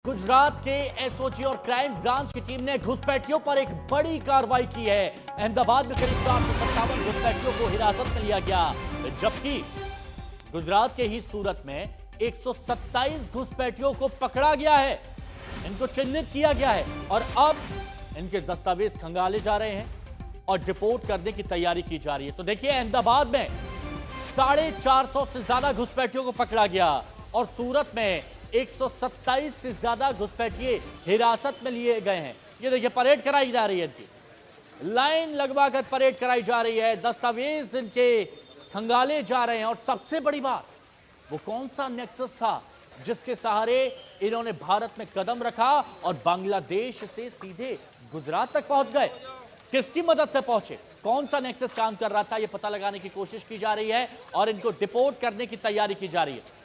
गुजरात के एसओजी और crime branch की टीम ने घुसपैठियों पर एक बड़ी कार्रवाई की है। अहमदाबाद में करीब 457 घुसपैठियों को हिरासत में लिया गया, जबकि गुजरात के ही सूरत में 127 घुसपैठियों को पकड़ा गया है। इनको चिन्हित किया गया है और अब इनके दस्तावेज खंगाले जा रहे हैं और डिपोर्ट करने की तैयारी की जा रही है। तो देखिए, अहमदाबाद में 450 से ज्यादा घुसपैठियों को पकड़ा गया और सूरत में 127 से ज्यादा घुसपैठिए हिरासत में लिए गए हैं। ये देखिए, परेड कराई जा रही है, इनकी लाइन लगवाकर परेड कराई जा रही है, दस्तावेज इनके खंगाले जा रहे हैं। और सबसे बड़ी बात, वो कौन सा नेक्सस था जिसके सहारे इन्होंने भारत में कदम रखा और बांग्लादेश से सीधे गुजरात तक पहुंच गए? किसकी मदद से पहुंचे? कौन सा नेक्सस काम कर रहा था, यह पता लगाने की कोशिश की जा रही है और इनको डिपोर्ट करने की तैयारी की जा रही है।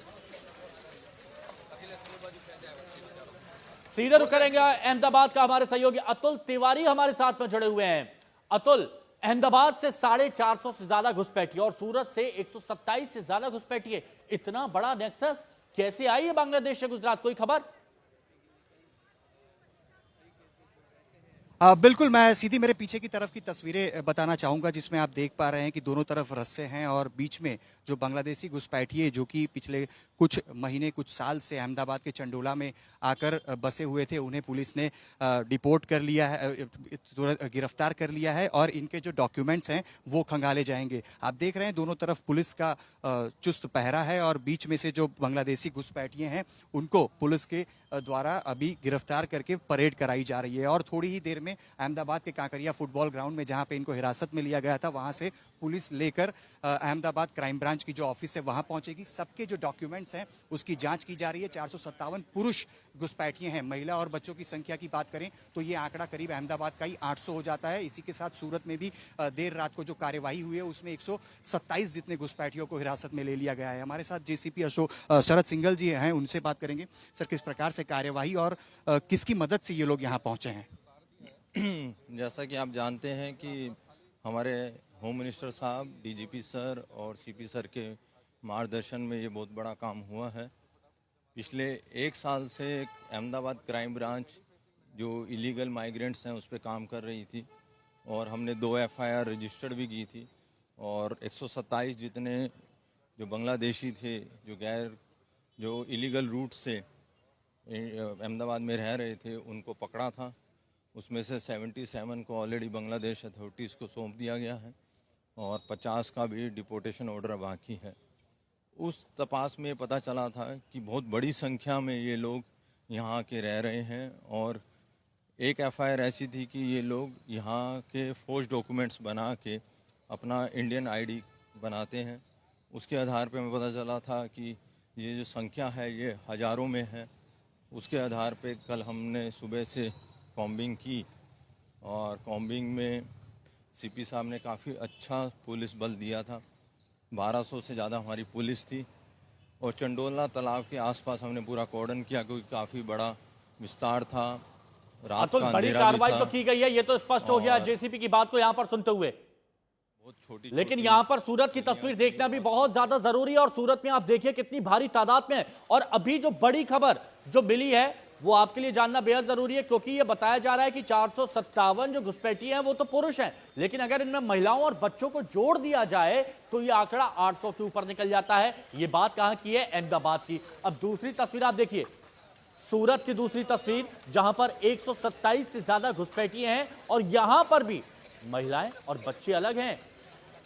सीधे रुक करेंगे अहमदाबाद का हमारे सहयोगी अतुल तिवारी हमारे साथ में जुड़े हुए हैं। अतुल, अहमदाबाद से 450 से ज्यादा घुसपैठिए और सूरत से 127 से ज्यादा घुसपैठिए, इतना बड़ा नेक्सस कैसे आई है बांग्लादेश से गुजरात, कोई खबर? बिल्कुल, मैं सीधी मेरे पीछे की तरफ की तस्वीरें बताना चाहूँगा, जिसमें आप देख पा रहे हैं कि दोनों तरफ रस्से हैं और बीच में जो बांग्लादेशी घुसपैठिए जो कि पिछले कुछ महीने कुछ साल से अहमदाबाद के चंडोला में आकर बसे हुए थे, उन्हें पुलिस ने डिपोर्ट कर लिया है, तुरंत गिरफ्तार कर लिया है और इनके जो डॉक्यूमेंट्स हैं वो खंगाले जाएंगे। आप देख रहे हैं दोनों तरफ पुलिस का चुस्त पहरा है और बीच में से जो बांग्लादेशी घुसपैठिए हैं उनको पुलिस के द्वारा अभी गिरफ्तार करके परेड कराई जा रही है। और थोड़ी ही देर में अहमदाबाद के कांकरिया फुटबॉल ग्राउंड में जहां पे इनको हिरासत में लिया गया था, वहां से पुलिस लेकर अहमदाबाद क्राइम ब्रांच की जो ऑफिस है वहां पहुंचेगी। सबके जो डॉक्यूमेंट्स हैं उसकी जांच की जा रही है। 457 पुरुष घुसपैठिए हैं। महिला और बच्चों की संख्या की बात करें तो ये आंकड़ा करीब अहमदाबाद का ही 800 हो जाता है। इसी के साथ सूरत में भी देर रात को जो कार्यवाही हुई है उसमें 127 जितने घुसपैठियों को हिरासत में ले लिया गया है। हमारे साथ जेसीपी अशोक शरद सिंघल जी हैं, उनसे बात करेंगे। सर, किस प्रकार से कार्यवाही और किसकी मदद से ये लोग यहाँ पहुंचे हैं? जैसा कि आप जानते हैं कि हमारे होम मिनिस्टर साहब, डीजीपी सर और सीपी सर के मार्गदर्शन में ये बहुत बड़ा काम हुआ है। पिछले 1 साल से अहमदाबाद क्राइम ब्रांच जो इलीगल माइग्रेंट्स हैं उस पर काम कर रही थी और हमने 2 एफआईआर रजिस्टर्ड भी की थी और 127 जितने जो बांग्लादेशी थे जो इलीगल रूट से अहमदाबाद में रह रहे थे उनको पकड़ा था। उसमें से 77 को ऑलरेडी बांग्लादेश अथॉरिटीज़ को सौंप दिया गया है और 50 का भी डिपोर्टेशन ऑर्डर बाकी है। उस तपास में पता चला था कि बहुत बड़ी संख्या में ये लोग यहाँ के रह रहे हैं और एक एफआईआर ऐसी थी कि ये लोग यहाँ के फोर्ज डॉक्यूमेंट्स बना के अपना इंडियन आईडी बनाते हैं। उसके आधार पे हमें पता चला था कि ये जो संख्या है ये हज़ारों में है। उसके आधार पे कल हमने सुबह से कॉम्बिंग की और कॉम्बिंग में सीपी साहब ने काफ़ी अच्छा पुलिस बल दिया था। 1200 से ज़्यादा हमारी पुलिस थी और चंडोला तालाब के आसपास हमने पूरा कॉर्डन किया क्योंकि काफ़ी बड़ा विस्तार था। रात का बड़ी कार्रवाई तो की गई है, ये तो स्पष्ट हो गया जेसीपी की बात को यहाँ पर सुनते हुए। बहुत छोटी, लेकिन यहाँ पर सूरत की तस्वीर देखना भी बहुत ज्यादा जरूरी है और सूरत में आप देखिए कितनी भारी तादाद में है। और अभी जो बड़ी खबर जो मिली है वो आपके लिए जानना बेहद जरूरी है, क्योंकि ये बताया जा रहा है कि 457 जो घुसपैठिए हैं वो तो पुरुष हैं, लेकिन अगर इनमें महिलाओं और बच्चों को जोड़ दिया जाए तो ये आंकड़ा 800 के ऊपर निकल जाता है। ये बात कहां की है? अहमदाबाद की। अब दूसरी तस्वीर आप देखिए, सूरत की दूसरी तस्वीर, जहां पर 127 से ज्यादा घुसपैठिए हैं और यहां पर भी महिलाएं और बच्चे अलग हैं।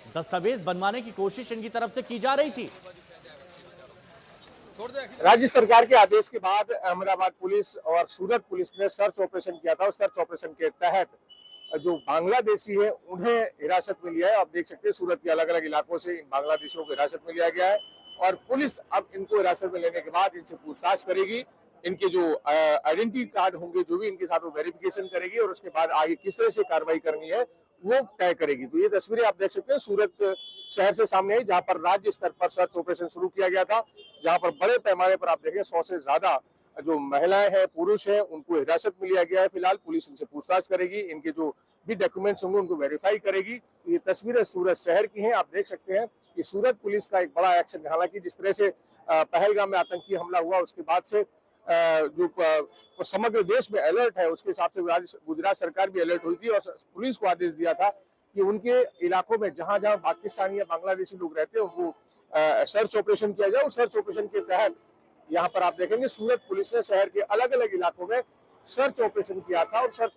दस्तावेज बनवाने की कोशिश इनकी तरफ से की जा रही थी। राज्य सरकार के आदेश के बाद अहमदाबाद पुलिस और सूरत पुलिस ने सर्च ऑपरेशन किया था। उस सर्च ऑपरेशन के तहत जो बांग्लादेशी है उन्हें हिरासत में लिया है। आप देख सकते हैं सूरत के अलग अलग इलाकों से इन बांग्लादेशियों को हिरासत में लिया गया है और पुलिस अब इनको हिरासत में लेने के बाद इनसे पूछताछ करेगी। इनके जो आइडेंटिटी कार्ड होंगे जो भी इनके साथ वो वेरिफिकेशन करेगी और उसके बाद आगे किस तरह से कार्रवाई करनी है वो तय करेगी। तो ये तस्वीरें आप देख सकते हैं सूरत शहर से सामने आई, जहां पर राज्य स्तर पर सर्च ऑपरेशन शुरू किया गया था, जहां पर बड़े पैमाने पर आप देखें 100 से ज्यादा जो महिलाएं हैं, पुरुष हैं, उनको हिरासत में लिया गया है। फिलहाल पुलिस इनसे पूछताछ करेगी, इनके जो भी डॉक्यूमेंट्स होंगे उनको वेरीफाई करेगी। तो ये तस्वीरें सूरत शहर की हैं। आप देख सकते हैं कि सूरत पुलिस का एक बड़ा एक्शन, हालांकि जिस तरह से पहलगाम में आतंकी हमला हुआ उसके बाद से जो समग्र देश में अलर्ट है, उसके हिसाब से गुजरात सरकार भी अलर्ट हुई थी और पुलिस को आदेश दिया था कि उनके इलाकों में जहां जहां पाकिस्तानी या बांग्लादेशी लोग रहते हैं वो सर्च ऑपरेशन किया जाए। उस सर्च ऑपरेशन के तहत यहाँ पर आप देखेंगे सूरत पुलिस ने शहर के अलग अलग इलाकों में सर्च ऑपरेशन किया था और सर्च